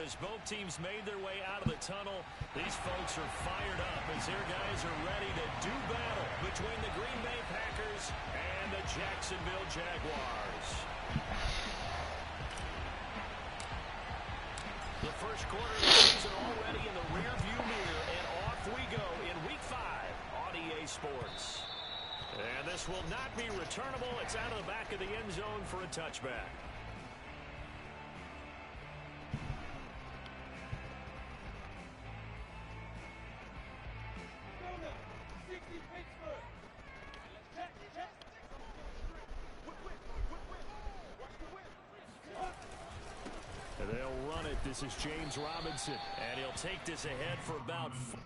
as both teams made their way out of the tunnel. These folks are fired up as their guys are ready to do battle between the Green Bay Packers and the Jacksonville Jaguars. The first quarter of the season already in the rearview mirror, and off we go in Week 5 on EA Sports. And this will not be returnable. It's out of the back of the end zone for a touchback. They'll run it. This is James Robinson, and he'll take this ahead for about 4.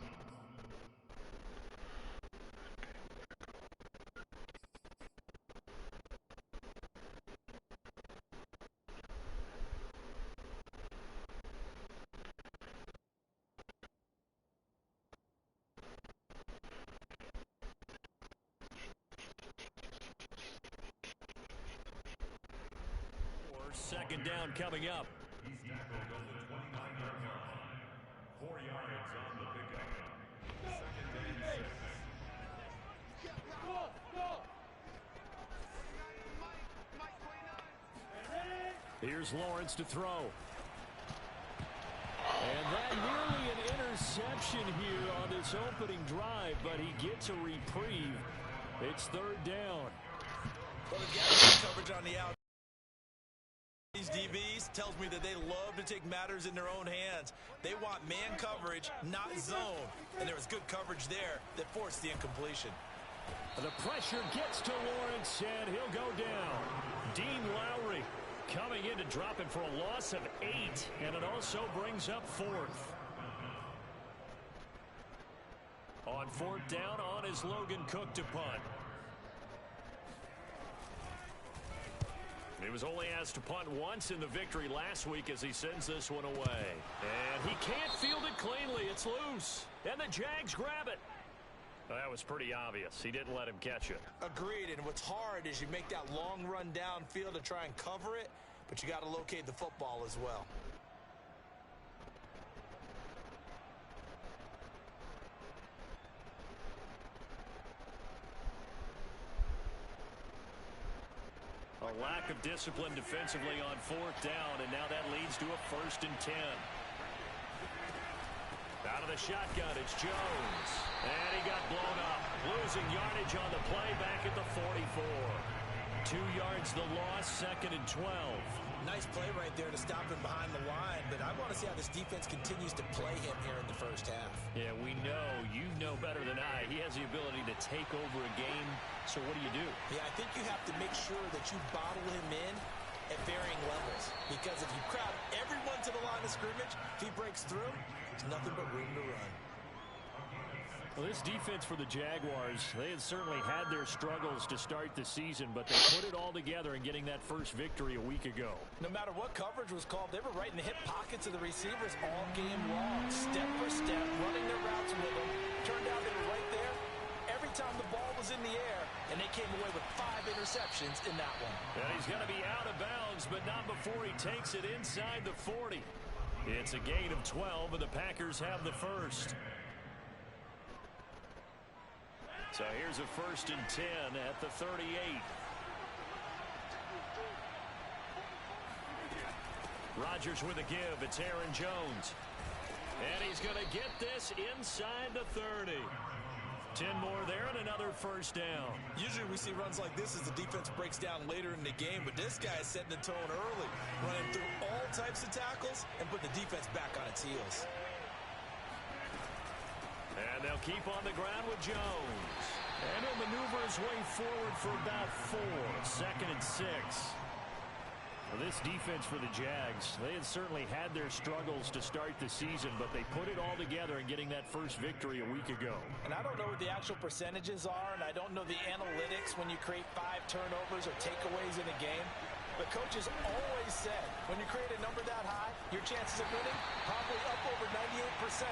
Second down coming up. He's tackled on the 29-yard line. 4 yards on the pickup. Second and 6. Here's Lawrence to throw. And that nearly an interception here on this opening drive, but he gets a reprieve. It's third down. Well, they've got good coverage on the outside. These DBs tells me that they love to take matters in their own hands. They want man coverage, not zone. And there was good coverage there that forced the incompletion. The pressure gets to Lawrence, and he'll go down. Dean Lowry coming in to drop it for a loss of 8, and it also brings up 4th. On 4th down, on is Logan Cook to punt. He was only asked to punt once in the victory last week as he sends this one away. And he can't field it cleanly. It's loose. And the Jags grab it. Well, that was pretty obvious. He didn't let him catch it. Agreed. And what's hard is you make that long run downfield to try and cover it, but you got to locate the football as well. A lack of discipline defensively on 4th down, and now that leads to a 1st and 10. Out of the shotgun, it's Jones. And he got blown up. Losing yardage on the play back at the 44. 2 yards the loss, 2nd and 12. Nice play right there to stop him behind the line, but I want to see how this defense continues to play him here in the first half. Yeah, we know. You know better than I. He has the ability to take over a game, so what do you do? Yeah, I think you have to make sure that you bottle him in at varying levels, because if you crowd everyone to the line of scrimmage, if he breaks through, there's nothing but room to run. Well, this defense for the Jaguars, they had certainly had their struggles to start the season, but they put it all together in getting that first victory a week ago. No matter what coverage was called, they were right in the hip pockets of the receivers all game long, step for step, running their routes with them. Turned out they were right there every time the ball was in the air, and they came away with 5 interceptions in that one. And he's going to be out of bounds, but not before he takes it inside the 40. It's a gain of 12, and the Packers have the first. So here's a 1st and 10 at the 38. Rodgers with a give. It's Aaron Jones. And he's going to get this inside the 30. 10 more there and another 1st down. Usually we see runs like this as the defense breaks down later in the game, but this guy is setting the tone early, running through all types of tackles and put the defense back on its heels. And they'll keep on the ground with Jones. And he'll maneuver his way forward for about 4. 2nd and 6. Well, this defense for the Jags, they had certainly had their struggles to start the season, but they put it all together in getting that first victory a week ago. And I don't know what the actual percentages are, and I don't know the analytics when you create 5 turnovers or takeaways in a game. But coaches always said, when you create a number that high, your chances of winning probably up over 98%.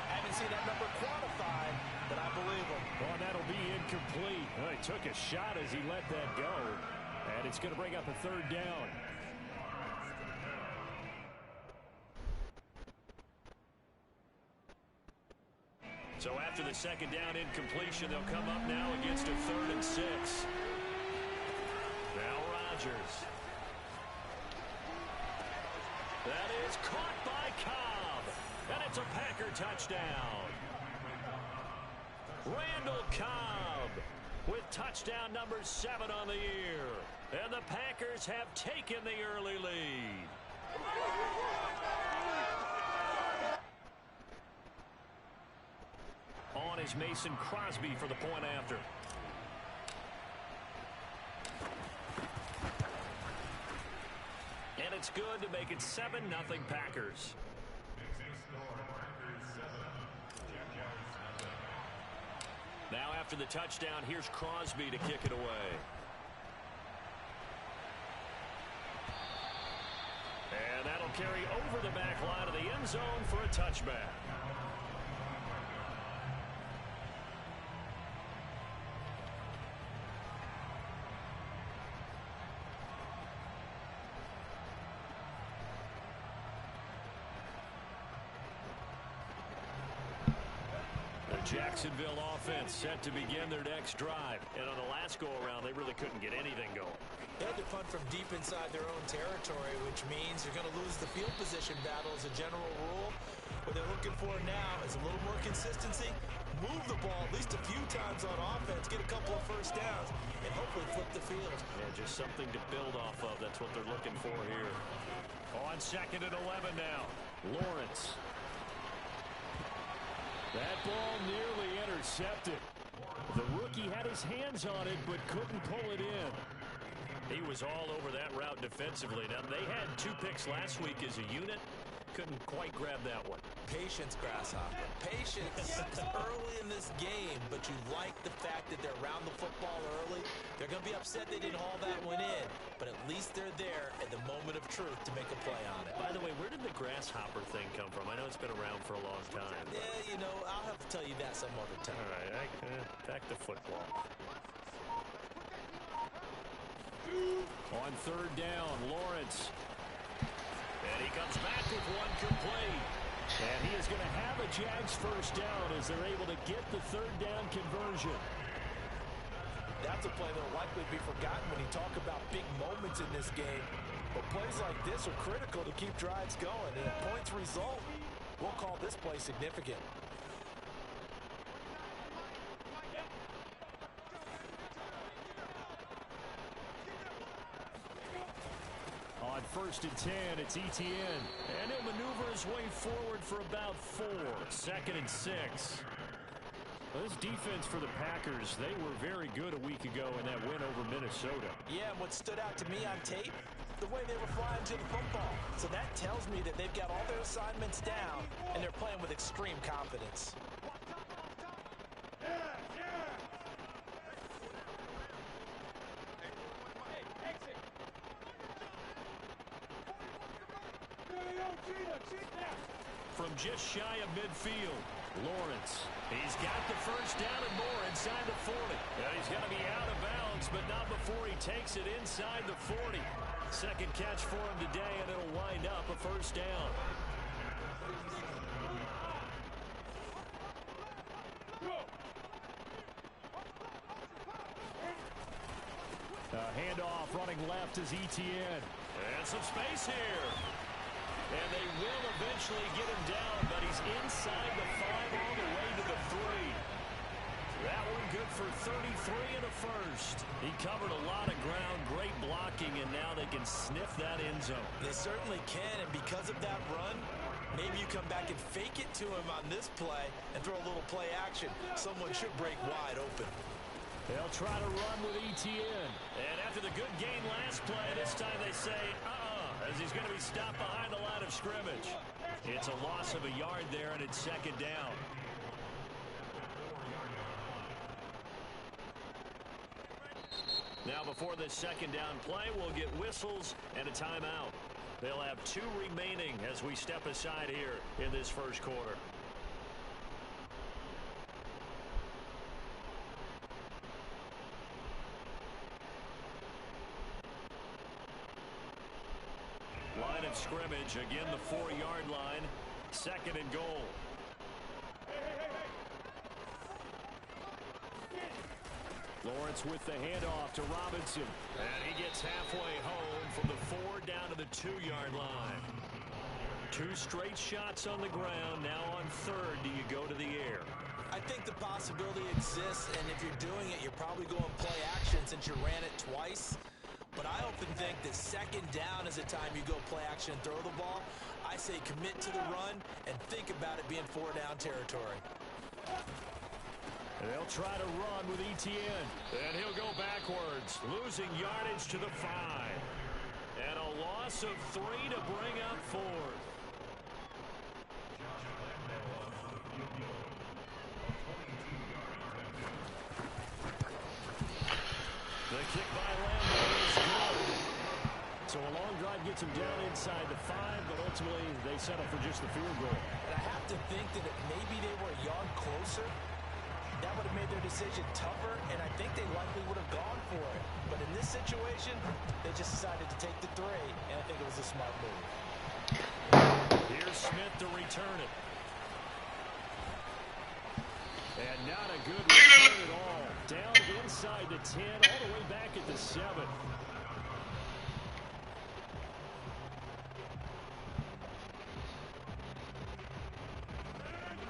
I haven't seen that number quantified, but I believe him. Well, that'll be incomplete. Well, he took a shot as he let that go, and it's going to bring up a 3rd down. So after the second down incompletion, they'll come up now against a 3rd and 6. Now Rodgers. That is caught by Cobb. And it's a Packer touchdown. Randall Cobb with touchdown number 7 on the year. And the Packers have taken the early lead. On is Mason Crosby for the point after. And it's good to make it 7-0 Packers. Now after the touchdown, here's Crosby to kick it away. And that'll carry over the back line of the end zone for a touchback. Jacksonville offense set to begin their next drive. And on the last go-around, they really couldn't get anything going. They had to punt from deep inside their own territory, which means you're going to lose the field position battle as a general rule. What they're looking for now is a little more consistency, move the ball at least a few times on offense, get a couple of first downs, and hopefully flip the field. Yeah, just something to build off of. That's what they're looking for here. On 2nd and 11 now, Lawrence. That ball nearly intercepted. The rookie had his hands on it, but couldn't pull it in. He was all over that route defensively. Now, they had 2 picks last week as a unit. Couldn't quite grab that one. Patience, Grasshopper. Patience early in this game, but you like the fact that they're around the football early. They're going to be upset they didn't haul that one in, but at least they're there at the moment of truth to make a play on it. By the way, where did the grasshopper thing come from? I know it's been around for a long time. Yeah, you know, I'll have to tell you that some other time. All right, back to football. On 3rd down, Lawrence. And he comes back with one complete. And he is going to have a Jags first down as they're able to get the 3rd down conversion. That's a play that will likely be forgotten when you talk about big moments in this game. But plays like this are critical to keep drives going. And if points result, we'll call this play significant. On 1st and 10, it's Etienne. And he'll maneuver his way forward for about 4. 2nd and 6. Well, this defense for the Packers, they were very good a week ago in that win over Minnesota. Yeah, and what stood out to me on tape, the way they were flying to the football. So that tells me that they've got all their assignments down, and they're playing with extreme confidence. From just shy of midfield, Lawrence. He's got the first down and more inside the 40. And he's going to be out of bounds, but not before he takes it inside the 40. Second catch for him today, and it'll wind up a first down. Handoff running left is Etienne. And some space here. And they will eventually get him down, but he's inside the 5 all the way to the 3. That one good for 33 and a first. He covered a lot of ground, great blocking, and now they can sniff that end zone. They certainly can, and because of that run, maybe you come back and fake it to him on this play and throw a little play action. Someone should break wide open. They'll try to run with Etienne. And after the good game last play, this time they say, as he's going to be stopped behind the line of scrimmage. It's a loss of a yard there, and it's 2nd down. Now, before this 2nd down play, we'll get whistles and a timeout. They'll have 2 remaining as we step aside here in this first quarter. Line of scrimmage, again the 4-yard line. 2nd and goal. Lawrence with the handoff to Robinson. And he gets halfway home from the 4 down to the 2-yard line. 2 straight shots on the ground. Now on 3rd, do you go to the air? I think the possibility exists, and if you're doing it, you're probably going play action since you ran it twice. But I often think that 2nd down is the time you go play action and throw the ball. I say commit to the run and think about it being 4-down territory. And they'll try to run with Etienne. And he'll go backwards, losing yardage to the 5. And a loss of 3 to bring up 4th. The kick by Lambo is good. So a long drive gets him down inside the 5, but ultimately they settle for just the field goal. And I have to think that if maybe they were a yard closer, that would have made their decision tougher, and I think they likely would have gone for it. But in this situation, they just decided to take the 3, and I think it was a smart move. Here's Smith to return it. And not a good return at all. Down inside the 10, all the way back at the 7.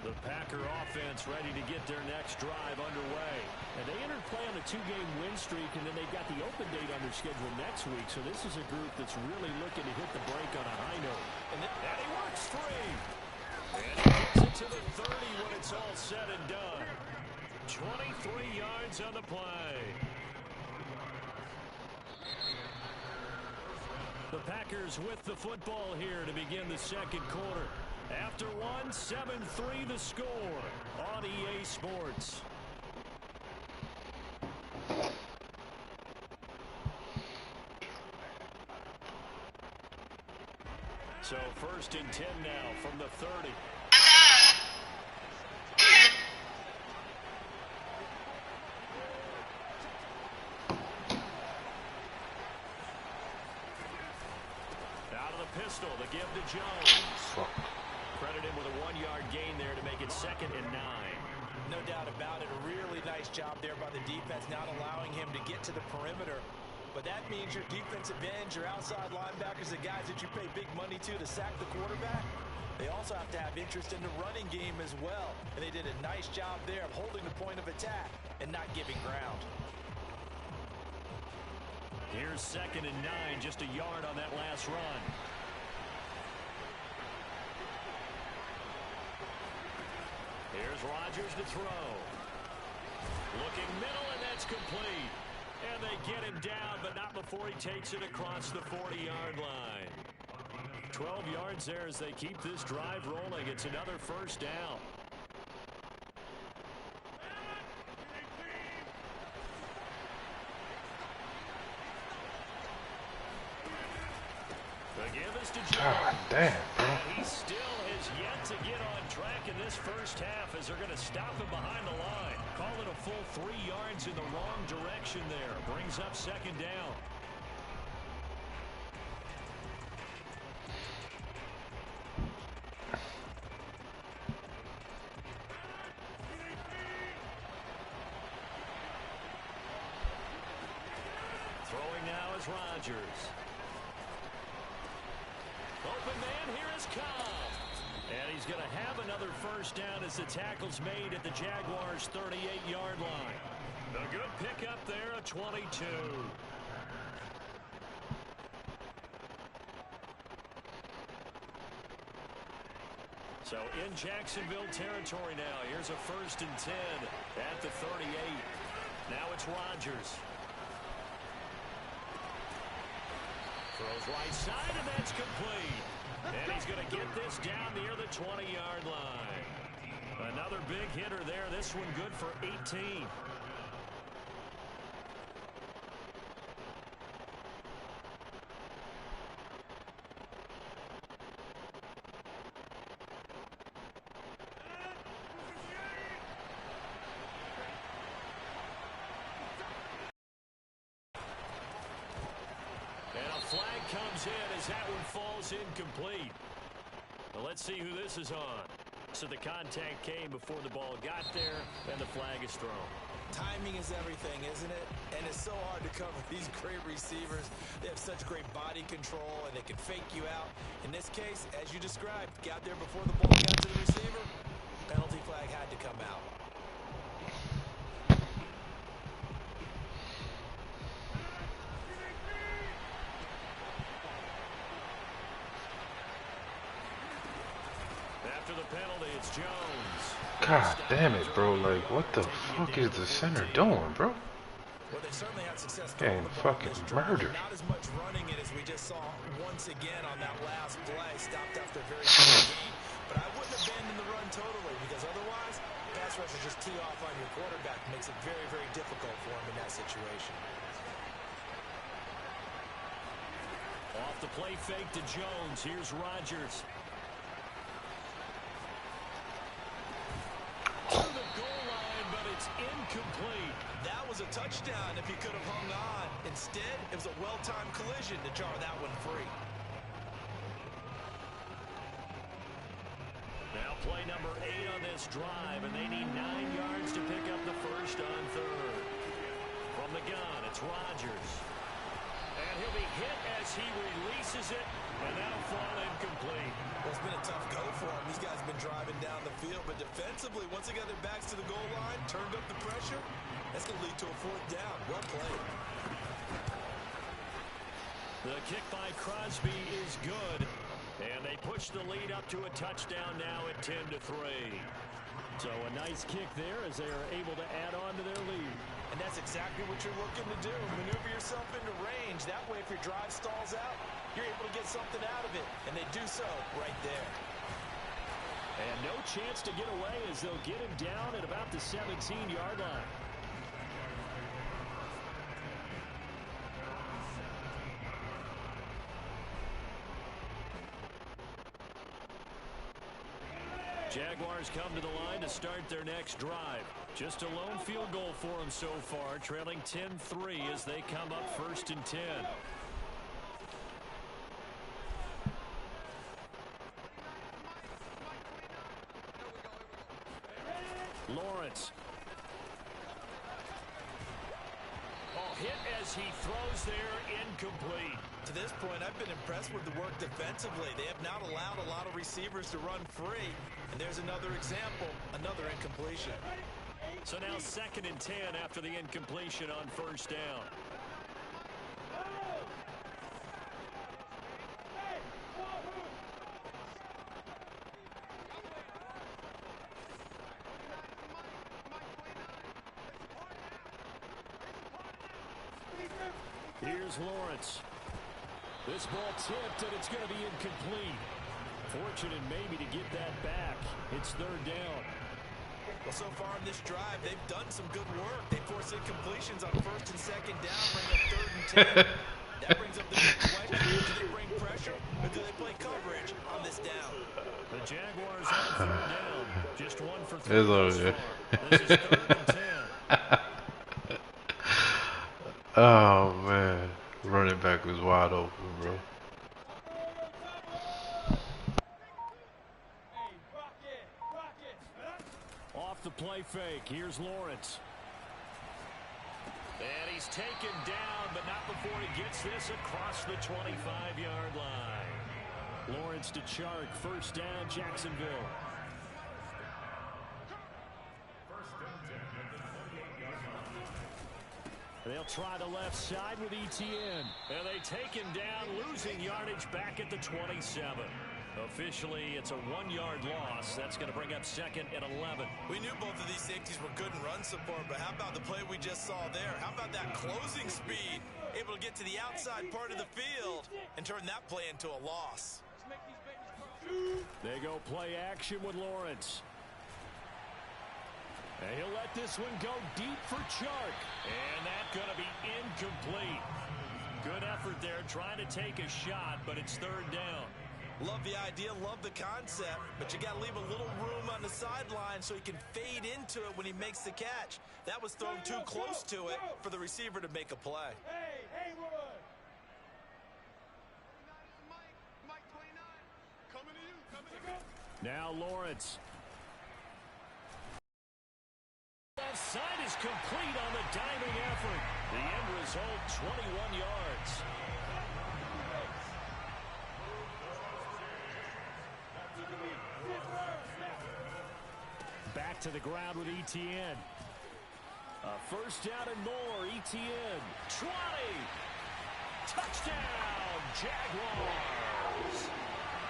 The Packer offense ready to get their next drive underway. And they entered play on a 2-game win streak, and then they've got the open date on their schedule next week. So this is a group that's really looking to hit the break on a high note. And he works free. And he gets it to the 30 when it's all said and done. 23 yards on the play. The Packers with the football here to begin the 2nd quarter. After 1, 7-3 the score on EA Sports. So 1st and 10 now from the 30. Out of the pistol, the give to Jones. Credit him with a 1-yard gain there to make it 2nd and 9. No doubt about it. A really nice job there by the defense, not allowing him to get to the perimeter. But that means your defensive ends, your outside linebackers, the guys that you pay big money to sack the quarterback, they also have to have interest in the running game as well. And they did a nice job there of holding the point of attack and not giving ground. Here's 2nd and 9, just a yard on that last run. Here's Rodgers to throw. Looking middle, and that's complete. And they get him down, but not before he takes it across the 40-yard line. 12 yards there as they keep this drive rolling. It's another 1st down. The give is to Jones. God damn, bro. He still has yet to get on track in this 1st half as they're going to stop him behind the line. Call it a full 3 yards in the wrong direction there. Brings up 2nd down. Throwing now is Rodgers. Open man, here is Cobb. And he's going to have another 1st down as the tackle's made at the Jaguars' 38-yard line. A good pickup there, a 22. So in Jacksonville territory now. Here's a 1st and 10 at the 38. Now it's Rodgers. Throws right side, and that's complete. And he's going to get this down near the 20-yard line. Another big hitter there. This one good for 18. Flag comes in as that one falls incomplete. Well, let's see who this is on. So the contact came before the ball got there, and the flag is thrown. Timing is everything, isn't it? And it's so hard to cover these great receivers. They have such great body control, and they can fake you out. In this case, as you described, got there before the ball got to the receiver. Penalty flag had to come out. After the penalty, it's Jones. God damn it, bro. Like, what the fuck is the center doing, bro? Well, they certainly had success Getting fucking murdered. Not as much running it as we just saw once again on that last play. Stopped after a very short gain. But I wouldn't abandon the run totally, because otherwise, pass rushers just tee off on your quarterback. Makes it very, very difficult for him in that situation. Off the play fake to Jones. Here's Rodgers. To the goal line, but it's incomplete. That was a touchdown if he could have hung on. Instead, it was a well-timed collision to jar that one free. Now play number 8 on this drive, and they need 9 yards to pick up the first on third. From the gun, it's Rodgers. And he'll be hit as he releases it, and that'll fall incomplete. Well, it's been a tough go for him. These guys have been driving down the field, but defensively, once they got their backs to the goal line, turned up the pressure, that's going to lead to a 4th down. Well played. The kick by Crosby is good, and they push the lead up to a touchdown now at 10-3. So a nice kick there as they are able to add on to their lead. And that's exactly what you're looking to do. Maneuver yourself into range. That way, if your drive stalls out, you're able to get something out of it. And they do so right there. And no chance to get away as they'll get him down at about the 17-yard line. Jaguars come to the line to start their next drive. Just a lone field goal for them so far, trailing 10-3 as they come up 1st and 10. Lawrence. Oh, hit as he throws there, incomplete. To this point, I've been impressed with the work defensively. They have not allowed a lot of receivers to run free. And there's another example, another incompletion. So now 2nd and 10 after the incompletion on 1st down. Here's Lawrence. This ball tipped, and it's going to be incomplete. Fortunate maybe to get that back. It's 3rd down. Well, so far in this drive, they've done some good work. They force incompletions on 1st and 2nd down, bring up 3rd and 10. That brings up the big question. Do they bring pressure, or do they play coverage on this down? The Jaguars on 3rd down. Just 1 for 3 It's thus over. far. This is 3rd and 10. Oh, man. Running back was wide open, bro. Off the play fake. Here's Lawrence. And he's taken down, but not before he gets this across the 25-yard line. Lawrence to Chark. 1st down, Jacksonville. They'll try the left side with Etienne. And they take him down, losing yardage back at the 27. Officially, it's a 1-yard loss. That's going to bring up 2nd and 11. We knew both of these safeties were good in run support, but how about the play we just saw there? How about that closing speed? Able to get to the outside part of the field and turn that play into a loss. They go play action with Lawrence. And he'll let this one go deep for Chark. And that's going to be incomplete. Good effort there, trying to take a shot, but it's 3rd down. Love the idea, love the concept, but you got to leave a little room on the sideline so he can fade into it when he makes the catch. That was thrown too close to it for the receiver to make a play. Now Lawrence. Left side is complete on the diving effort. The end result, 21 yards. Back to the ground with ETN. A first down and more. ETN. 20. Touchdown, Jaguars.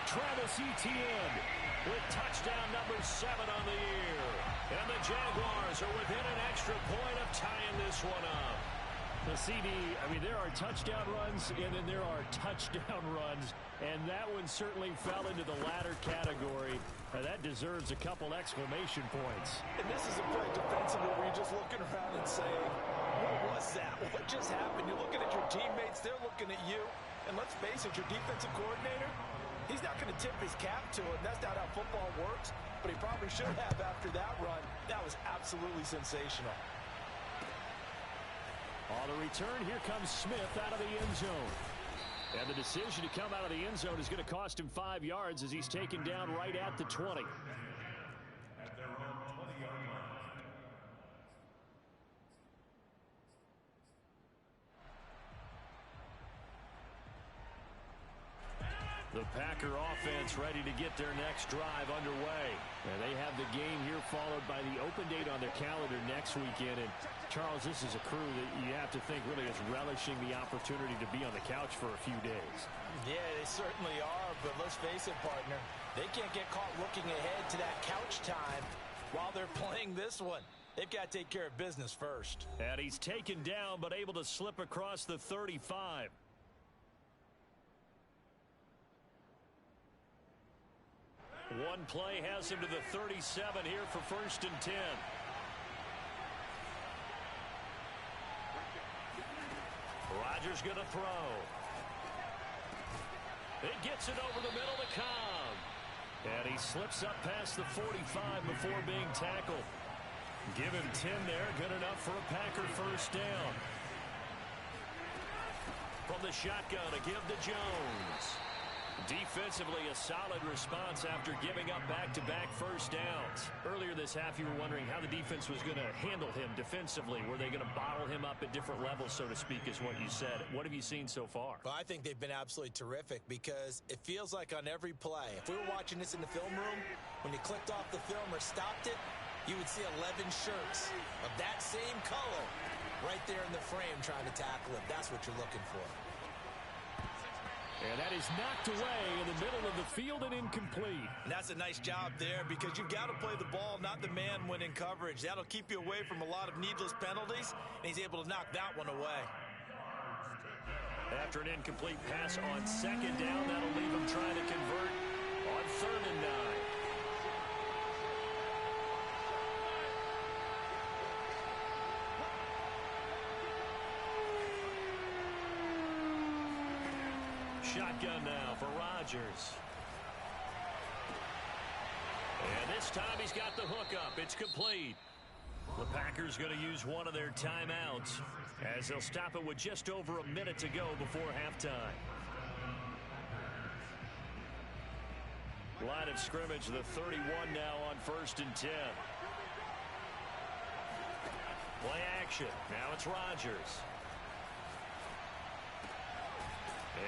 Travis Etienne with touchdown number 7 on the year. And the Jaguars are within an extra point of tying this one up. The CD, I mean, there are touchdown runs, and then there are touchdown runs, and that one certainly fell into the latter category. That deserves a couple exclamation points. And this is a play defensively where you're just looking around and saying, what was that? What just happened? You're looking at your teammates, they're looking at you. And let's face it, your defensive coordinator, he's not going to tip his cap to it. That's not how football works, but he probably should have after that run. That was absolutely sensational. On the return, here comes Smith out of the end zone. And the decision to come out of the end zone is going to cost him 5 yards as he's taken down right at the 20. At their own 20-yard line. The Packer offense ready to get their next drive underway. And they have the game here followed by the open date on their calendar next weekend. And Charles, this is a crew that you have to think really is relishing the opportunity to be on the couch for a few days. Yeah, they certainly are, but let's face it, partner. They can't get caught looking ahead to that couch time while they're playing this one. They've got to take care of business first. And he's taken down but able to slip across the 35. One play has him to the 37 here for 1st and 10. Rodgers going to throw. It gets it over the middle to Cobb. And he slips up past the 45 before being tackled. Give him 10 there. Good enough for a Packer first down. From the shotgun, a give to Jones. Defensively, a solid response after giving up back-to-back first downs. Earlier this half, you were wondering how the defense was going to handle him defensively. Were they going to bottle him up at different levels, so to speak, is what you said. What have you seen so far? Well, I think they've been absolutely terrific because it feels like on every play, if we were watching this in the film room, when you clicked off the film or stopped it, you would see 11 shirts of that same color right there in the frame trying to tackle him. That's what you're looking for. And that is knocked away in the middle of the field and incomplete. And that's a nice job there because you've got to play the ball, not the man when in coverage. That'll keep you away from a lot of needless penalties, and he's able to knock that one away. After an incomplete pass on 2nd down, that'll leave him trying to convert on 3rd and 9. Shotgun now for Rodgers. And this time he's got the hookup. It's complete. The Packers going to use one of their timeouts as they'll stop it with just over a minute to go before halftime. Line of scrimmage, the 31 now on 1st and 10. Play action. Now it's Rodgers.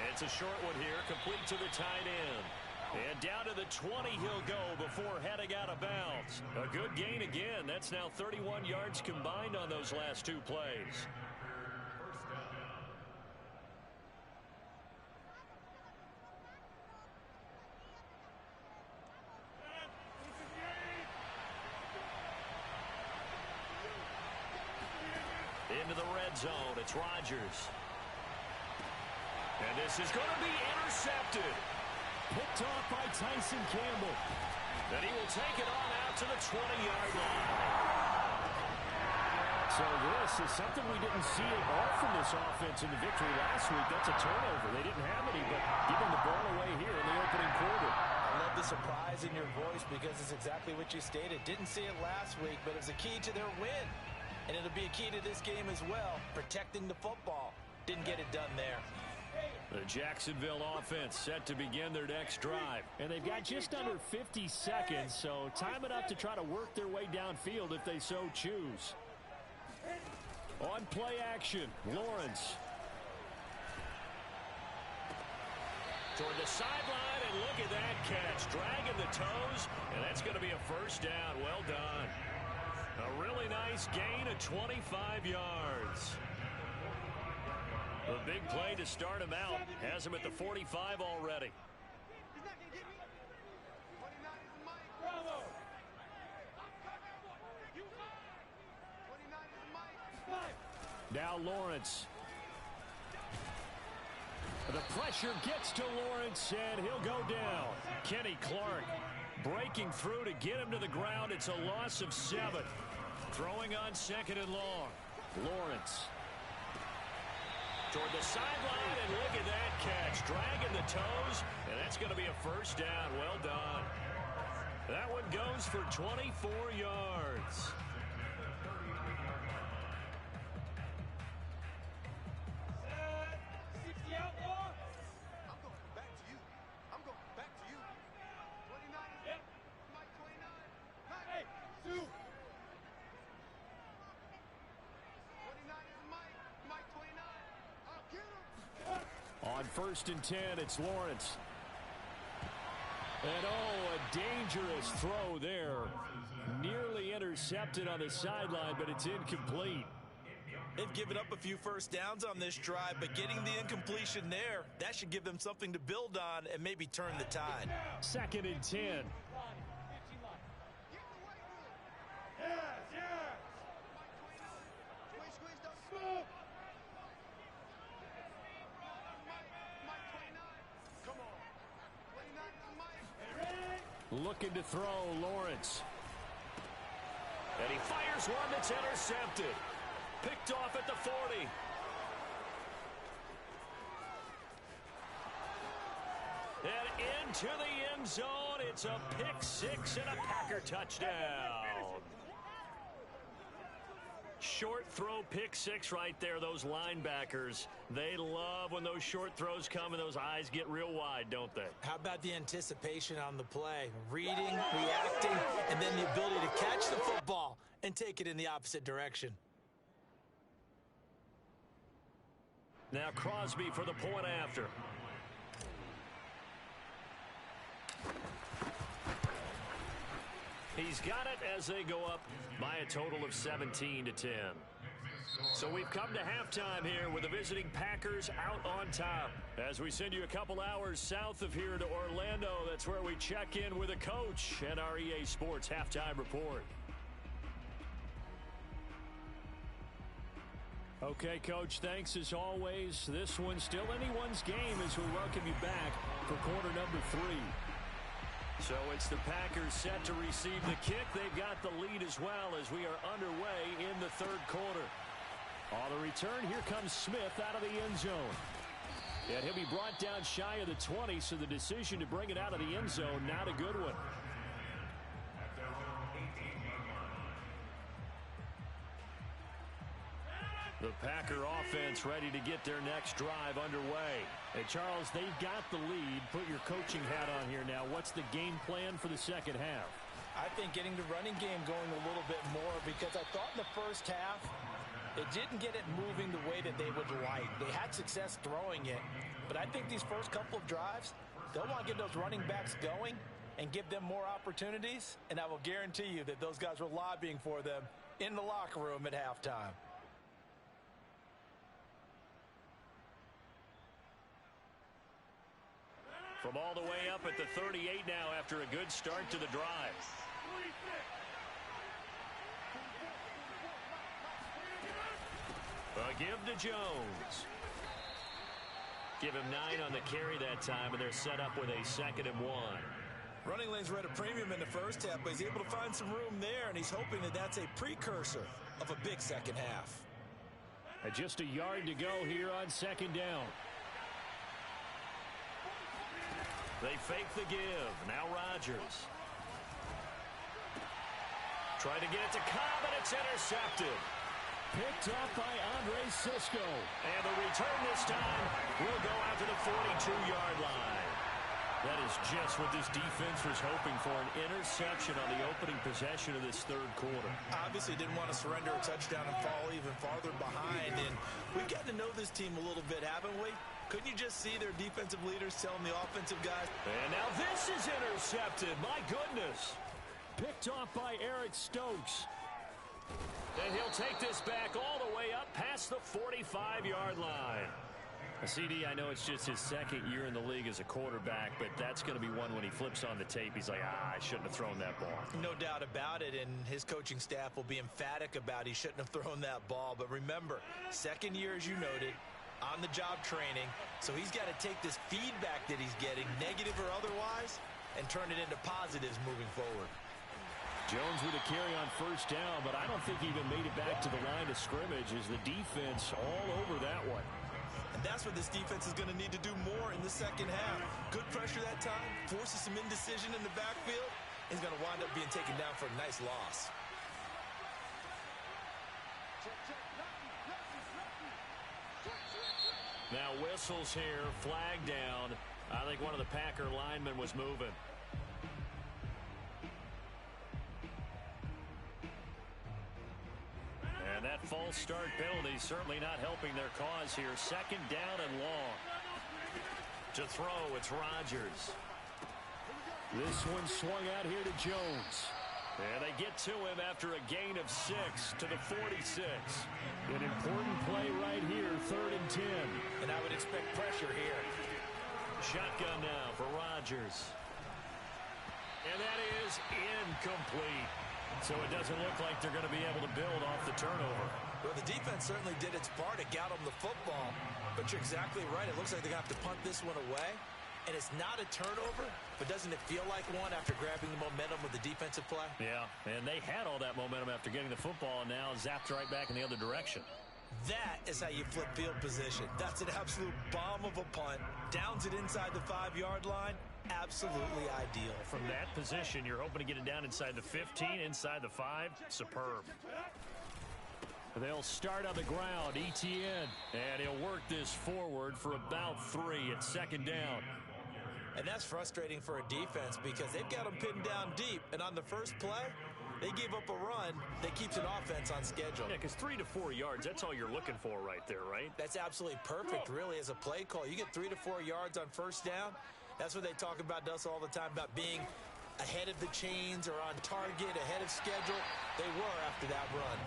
It's a short one here, complete to the tight end. And down to the 20 he'll go before heading out of bounds. A good gain again. That's now 31 yards combined on those last 2 plays. Into the red zone, it's Rodgers. And this is going to be intercepted. Picked off by Tyson Campbell. And he will take it on out to the 20-yard line. So this is something we didn't see at all from this offense in the victory last week. That's a turnover. They didn't have any, but giving the ball away here in the opening quarter. I love the surprise in your voice because it's exactly what you stated. Didn't see it last week, but it was a key to their win. And it'll be a key to this game as well, protecting the football. Didn't get it done there. The Jacksonville offense set to begin their next drive. And they've got just under 50 seconds, so time enough to try to work their way downfield if they so choose. On play action, Lawrence. Toward the sideline, and look at that catch. Dragging the toes, and that's going to be a first down. Well done. A really nice gain of 25 yards. A big play to start him out. Has him at the 45 already. Now Lawrence. The pressure gets to Lawrence, and he'll go down. Kenny Clark breaking through to get him to the ground. It's a loss of 7. Throwing on 2nd and long. Lawrence. Toward the sideline, and look at that catch. Dragging the toes, and that's going to be a first down. Well done. That one goes for 24 yards. On 1st and 10, it's Lawrence. And oh, a dangerous throw there. Nearly intercepted on the sideline, but it's incomplete. They've given up a few first downs on this drive, but getting the incompletion there, that should give them something to build on and maybe turn the tide. 2nd and 10. Looking to throw, Lawrence. And he fires one that's intercepted. Picked off at the 40. And into the end zone. It's a pick-6 and a Packer touchdown. Short throw, pick-6 right there. Those linebackers, they love when those short throws come and those eyes get real wide, don't they? How about the anticipation on the play? Reading, reacting, and then the ability to catch the football and take it in the opposite direction. Now Crosby for the point after. He's got it as they go up by a total of 17-10. So we've come to halftime here with the visiting Packers out on top. As we send you a couple hours south of here to Orlando, that's where we check in with a coach and our EA Sports Halftime Report. Okay, Coach, thanks as always. This one's still anyone's game as we welcome you back for quarter number 3. So it's the Packers set to receive the kick. They've got the lead as well as we are underway in the 3rd quarter. On the return, here comes Smith out of the end zone. And he'll be brought down shy of the 20, so the decision to bring it out of the end zone, not a good one. The Packer offense ready to get their next drive underway. And Charles, they've got the lead. Put your coaching hat on here now. What's the game plan for the second half? I think getting the running game going a little bit more, because I thought in the first half they didn't get it moving the way that they would like. They had success throwing it, but I think these first couple of drives, they'll want to get those running backs going and give them more opportunities, and I will guarantee you that those guys were lobbying for them in the locker room at halftime. From all the way up at the 38 now after a good start to the drive. A give to Jones. Give him 9 on the carry that time, and they're set up with a 2nd and 1. Running lanes were at a premium in the first half, but he's able to find some room there, and he's hoping that that's a precursor of a big second half. And just a yard to go here on 2nd down. They fake the give. Now Rodgers. Trying to get it to Cobb, and it's intercepted. Picked up by Andre Sisco. And the return this time will go out to the 42-yard line. That is just what this defense was hoping for, an interception on the opening possession of this third quarter. Obviously didn't want to surrender a touchdown and fall even farther behind. And we've gotten to know this team a little bit, haven't we? Couldn't you just see their defensive leaders telling the offensive guys? And now this is intercepted. My goodness. Picked off by Eric Stokes. And he'll take this back all the way up past the 45-yard line. CD, I know it's just his second year in the league as a quarterback, but that's going to be one when he flips on the tape. He's like, I shouldn't have thrown that ball. No doubt about it, and his coaching staff will be emphatic about he shouldn't have thrown that ball. But remember, second year, as you noted, on-the-job training, so he's got to take this feedback that he's getting, negative or otherwise, and turn it into positives moving forward. Jones with a carry on first down, but I don't think he even made it back to the line of scrimmage as the defense all over that one. And that's what this defense is going to need to do more in the second half. Good pressure that time, forces some indecision in the backfield. He's going to wind up being taken down for a nice loss. Now whistles here, flag down. I think one of the Packer linemen was moving. And that false start penalty certainly not helping their cause here. Second down and long. To throw, it's Rodgers. This one swung out here to Jones. And they get to him after a gain of 6 to the 46. An important play right here, 3rd and 10. And I would expect pressure here. Shotgun now for Rodgers. And that is incomplete. So it doesn't look like they're going to be able to build off the turnover. Well, the defense certainly did its part. It got them the football. But you're exactly right. It looks like they're going to have to punt this one away. And it's not a turnover, but doesn't it feel like one after grabbing the momentum with the defensive play? Yeah, and they had all that momentum after getting the football, and now zapped right back in the other direction. That is how you flip field position. That's an absolute bomb of a punt. Downs it inside the 5-yard line. Absolutely ideal. From that position, you're hoping to get it down inside the 15, inside the 5. Superb. They'll start on the ground, ETN, and he'll work this forward for about 3 at second down. And that's frustrating for a defense because they've got them pinned down deep, and on the first play, they gave up a run that keeps an offense on schedule. Yeah, because 3 to 4 yards, that's all you're looking for right there, right? That's absolutely perfect, really, as a play call. You get 3 to 4 yards on first down. That's what they talk about to us all the time, about being ahead of the chains or on target, ahead of schedule. They were after that run.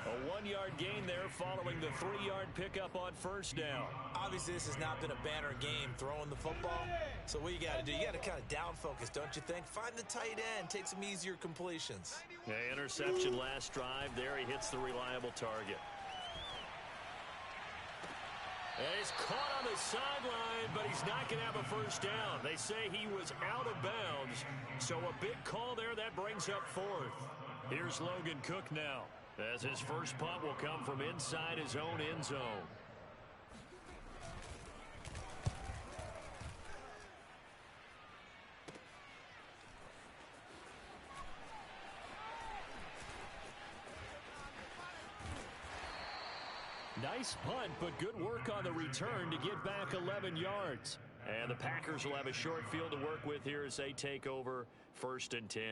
A 1-yard gain there following the 3-yard pickup on first down. Obviously, this has not been a banner game throwing the football. So what you got to do, you got to kind of down focus, don't you think? Find the tight end, take some easier completions. Yeah, interception last drive. There he hits the reliable target. And he's caught on the sideline, but he's not going to have a first down. They say he was out of bounds. So a big call there, that brings up 4th. Here's Logan Cook now, as his first punt will come from inside his own end zone. Nice punt, but good work on the return to get back 11 yards. And the Packers will have a short field to work with here as they take over 1st and 10.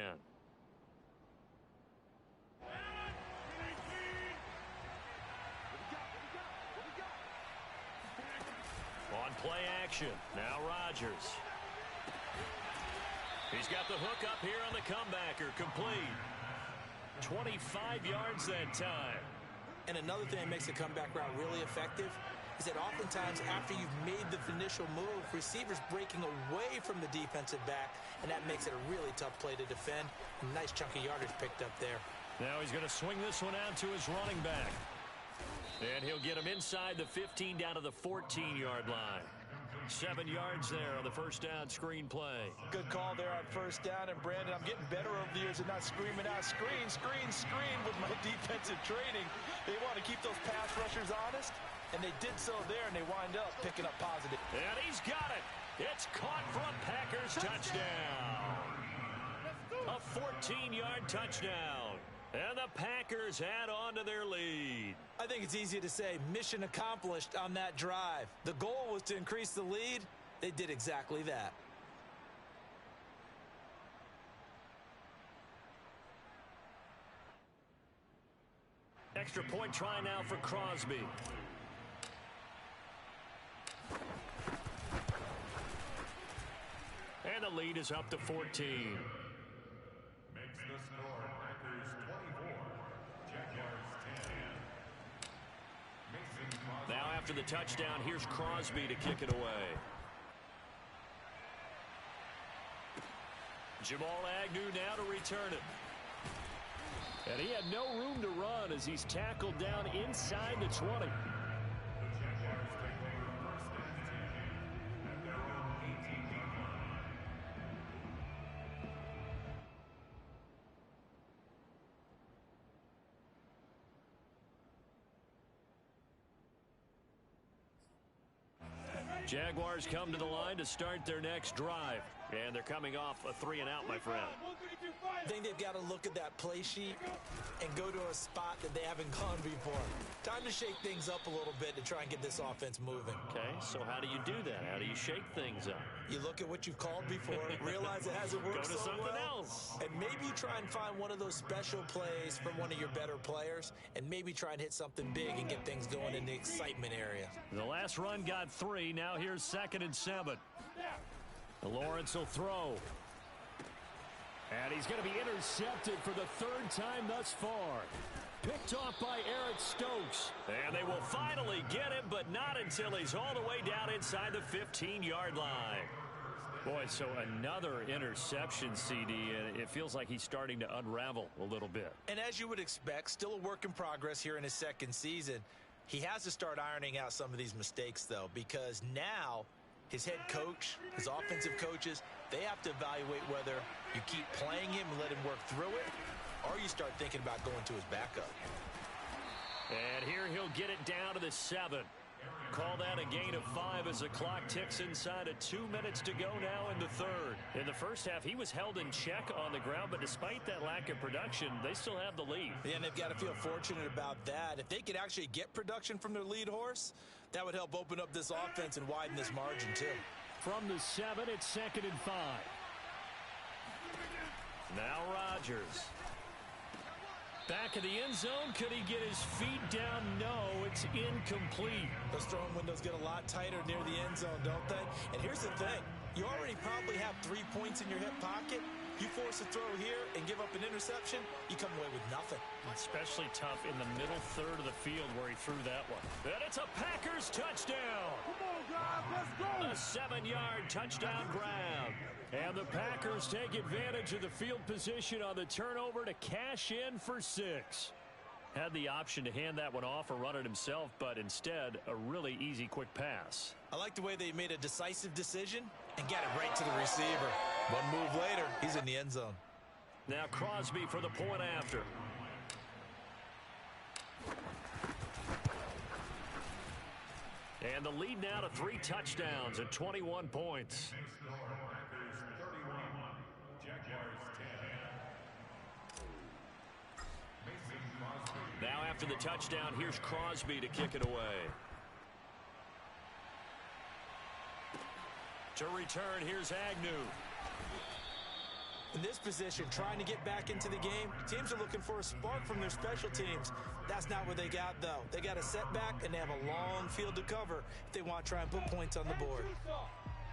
On play action, now Rodgers. He's got the hook up here on the comebacker, complete. 25 yards that time. And another thing that makes the comeback route really effective is that oftentimes after you've made the initial move, receivers breaking away from the defensive back, and that makes it a really tough play to defend. Nice chunk of yardage picked up there. Now he's going to swing this one out to his running back. And he'll get him inside the 15 down to the 14-yard line. 7 yards there on the first down screen play. Good call there on first down. And, Brandon, I'm getting better over the years at not screaming out, screen, screen, screen with my defensive training. They want to keep those pass rushers honest, and they did so there, and they wind up picking up positive. And he's got it. It's caught for a Packers touchdown. A 14-yard touchdown. And the Packers add on to their lead. I think it's easy to say mission accomplished on that drive. The goal was to increase the lead. They did exactly that. Extra point try now for Crosby. And the lead is up to 14. Makes the score Packers 24, Jaguars 10. Mason Crosby. Now after the touchdown, here's Crosby to kick it away. Jamal Agnew now to return it. And he had no room to run as he's tackled down inside the 20. The Jaguars take over first and 10 at their own 18-yard line. Jaguars come to the line to start their next drive. And they're coming off a 3-and-out, my friend. I think they've got to look at that play sheet and go to a spot that they haven't gone before. Time to shake things up a little bit to try and get this offense moving. Okay, so how do you do that? How do you shake things up? You look at what you've called before, realize it hasn't worked Go to so something well, else. and maybe you try and find one of those special plays from one of your better players, and maybe try and hit something big and get things going in the excitement area. The last run got 3. Now here's 2nd and 7. Lawrence will throw. And he's going to be intercepted for the 3rd time thus far. Picked off by Eric Stokes. And they will finally get him, but not until he's all the way down inside the 15-yard line. Boy, so another interception, CD, and it feels like he's starting to unravel a little bit. And as you would expect, still a work in progress here in his 2nd season. He has to start ironing out some of these mistakes, though, because now his head coach, his offensive coaches, they have to evaluate whether you keep playing him and let him work through it, or you start thinking about going to his backup. And here he'll get it down to the 7. Call that a gain of 5 as the clock ticks inside of 2 minutes to go now in the 3rd. In the first half, he was held in check on the ground, but despite that lack of production, they still have the lead. Yeah, and they've got to feel fortunate about that. If they could actually get production from their lead horse, that would help open up this offense and widen this margin, too. From the 7, it's 2nd and 5. Now Rodgers. Back in the end zone. Could he get his feet down? No, it's incomplete. Those throwing windows get a lot tighter near the end zone, don't they? And here's the thing. You already probably have 3 points in your hip pocket. You force a throw here and give up an interception, you come away with nothing. Especially tough in the middle 3rd of the field where he threw that one. And it's a Packers touchdown. Come on, guys, let's go. A 7-yard touchdown grab. And the Packers take advantage of the field position on the turnover to cash in for 6. Had the option to hand that one off or run it himself, but instead, a really easy quick pass. I like the way they made a decisive decision and got it right to the receiver. One move later, he's in the end zone. Now Crosby for the point after. And the lead now to 3 touchdowns at 21 points. Packers 31, Jaguars 10. Mason Crosby. Now after the touchdown, here's Crosby to kick it away. To return, here's Agnew. In this position, trying to get back into the game, teams are looking for a spark from their special teams. That's not what they got, though. They got a setback, and they have a long field to cover if they want to try and put points on the board.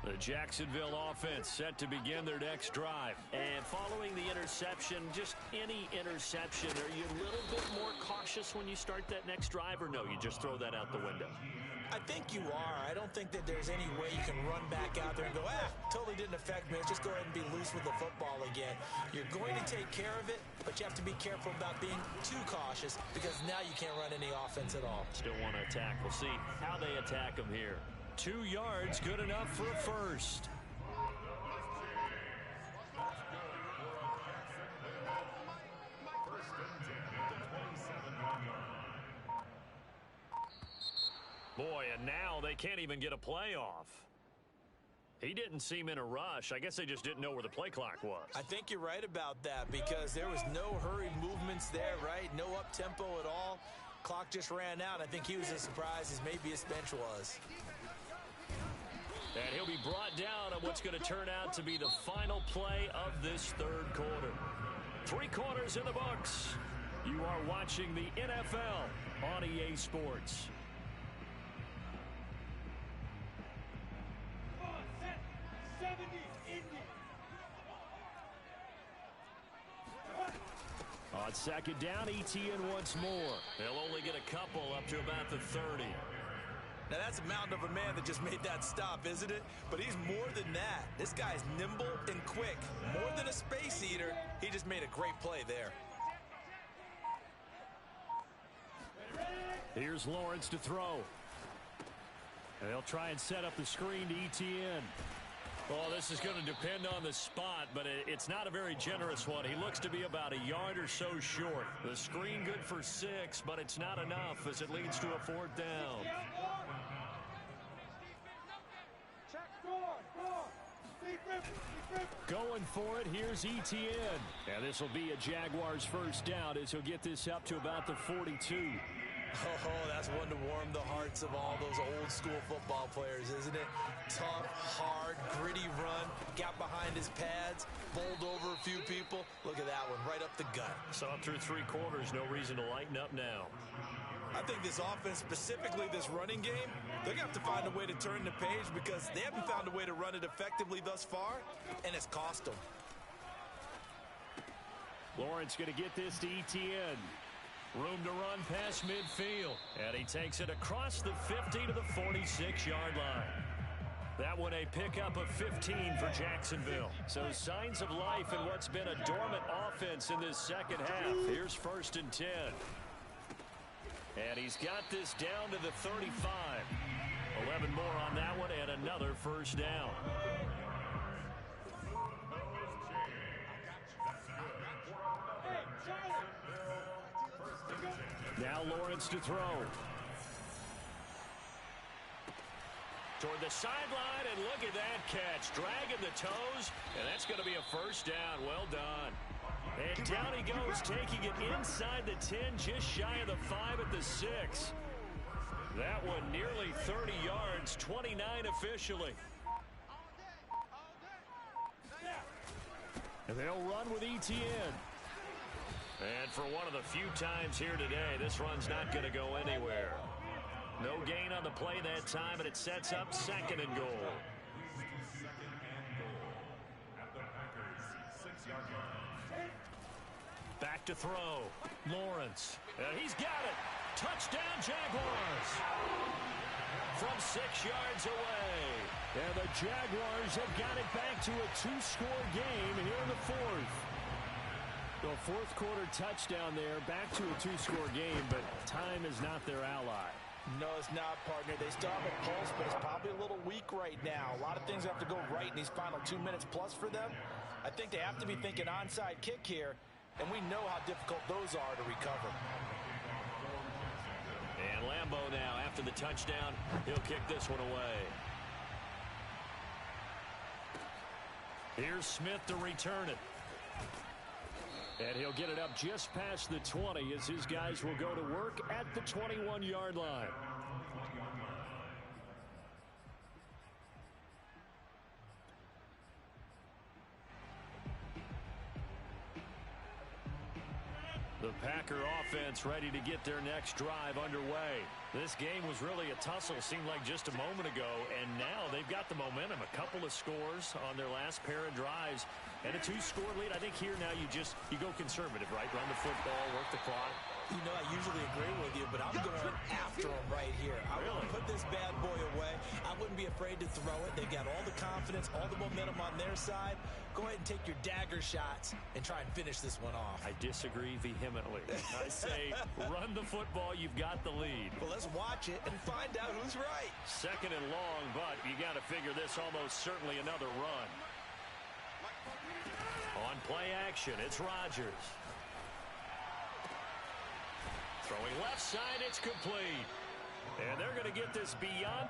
The Jacksonville offense set to begin their next drive. And following the interception, just any interception, are you a little bit more cautious when you start that next drive, or no, you just throw that out the window? I think you are. I don't think that there's any way you can run back out there and go, totally didn't affect me. Let's just go ahead and be loose with the football again. You're going to take care of it, but you have to be careful about being too cautious because now you can't run any offense at all. Still want to attack. We'll see how they attack them here. 2 yards, good enough for a first. Boy, and now they can't even get a playoff. He didn't seem in a rush. I guess they just didn't know where the play clock was. I think you're right about that because there was no hurried movements there, right? No up-tempo at all. Clock just ran out. I think he was as surprised as maybe his bench was. And he'll be brought down on what's going to turn out to be the final play of this 3rd quarter. 3 quarters in the books. You are watching the NFL on EA Sports. On second down, ETN once more. They'll only get a couple up to about the 30. Now that's a mountain of a man that just made that stop, isn't it? But he's more than that. This guy's nimble and quick. More than a space eater, he just made a great play there. Here's Lawrence to throw. And they'll try and set up the screen to ETN. Well, this is going to depend on the spot, but it's not a very generous one. He looks to be about a yard or so short. The screen good for 6, but it's not enough as it leads to a 4th down. Going for it, here's ETN. And this will be a Jaguars first down as he'll get this up to about the 42. Oh, that's one to warm the hearts of all those old school football players, isn't it? Tough, hard, gritty run, got behind his pads, bowled over a few people. Look at that one, right up the gut. So up through 3 quarters, no reason to lighten up now. I think this offense, specifically this running game, they're going to have to find a way to turn the page because they haven't found a way to run it effectively thus far, and it's cost them. Lawrence going to get this to ETN. Room to run past midfield. And he takes it across the 50 to the 46-yard line. That one a pickup of 15 for Jacksonville. So signs of life in what's been a dormant offense in this second half. Here's 1st and 10. And he's got this down to the 35. 11 more on that one and another first down. Now Lawrence to throw. Toward the sideline, and look at that catch. Dragging the toes, and that's going to be a first down. Well done. And down he goes, taking it inside the 10, just shy of the 5 at the 6. That one nearly 30 yards, 29 officially. And they'll run with ETN. And for one of the few times here today, this run's not going to go anywhere. No gain on the play that time, and it sets up 2nd and goal. Back to throw. Lawrence. And he's got it. Touchdown, Jaguars. From 6 yards away. And the Jaguars have got it back to a 2-score game here in the 4th. The 4th quarter touchdown there, back to a 2-score game, but time is not their ally. No, it's not, partner. They still have a pulse, but it's probably a little weak right now. A lot of things have to go right in these final 2 minutes plus for them. I think they have to be thinking onside kick here, and we know how difficult those are to recover. And Lambeau now, after the touchdown, he'll kick this one away. Here's Smith to return it. And he'll get it up just past the 20 as his guys will go to work at the 21-yard line. The Packer offense ready to get their next drive underway. This game was really a tussle, seemed like just a moment ago, and now they've got the momentum. A couple of scores on their last pair of drives and a 2-score lead. I think here now you go conservative, right? Run the football, work the clock. You know, I usually agree with you, but I'm going after him right here. I wouldn't put this bad boy away. I wouldn't be afraid to throw it. They've got all the confidence, all the momentum on their side. Go ahead and take your dagger shots and try and finish this one off. I disagree vehemently. I say run the football. You've got the lead. Well, let's watch it and find out who's right. 2nd and long, but you got to figure this almost certainly another run. On play action, it's Rodgers. Throwing left side, it's complete. And they're going to get this beyond.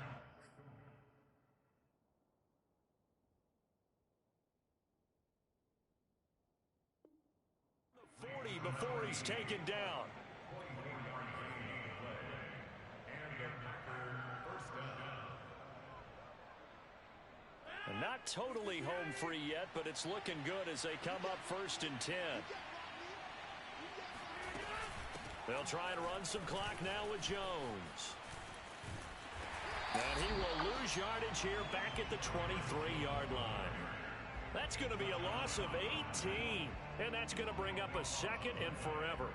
The 40 before he's taken down. And not totally home free yet, but it's looking good as they come up 1st and 10. They'll try and run some clock now with Jones. And he will lose yardage here back at the 23-yard line. That's going to be a loss of 18. And that's going to bring up a second and forever.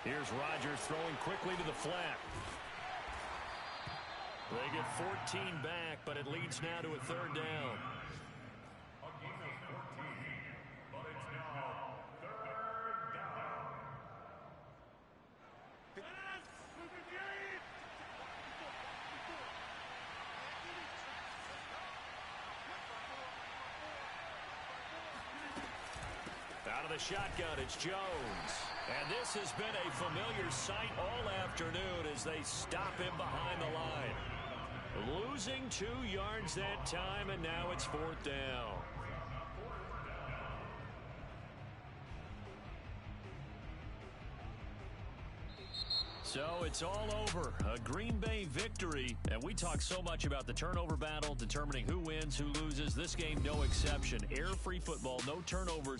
Here's Rodgers throwing quickly to the flat. They get 14 back, but it leads now to a third down. A gain of 14, but it's now third down. Out of the shotgun, it's Jones. And this has been a familiar sight all afternoon as they stop him behind the line. Losing 2 yards that time, and now it's fourth down. So it's all over. A Green Bay victory. And we talk so much about the turnover battle, determining who wins, who loses. This game, no exception. Air-free football, no turnovers.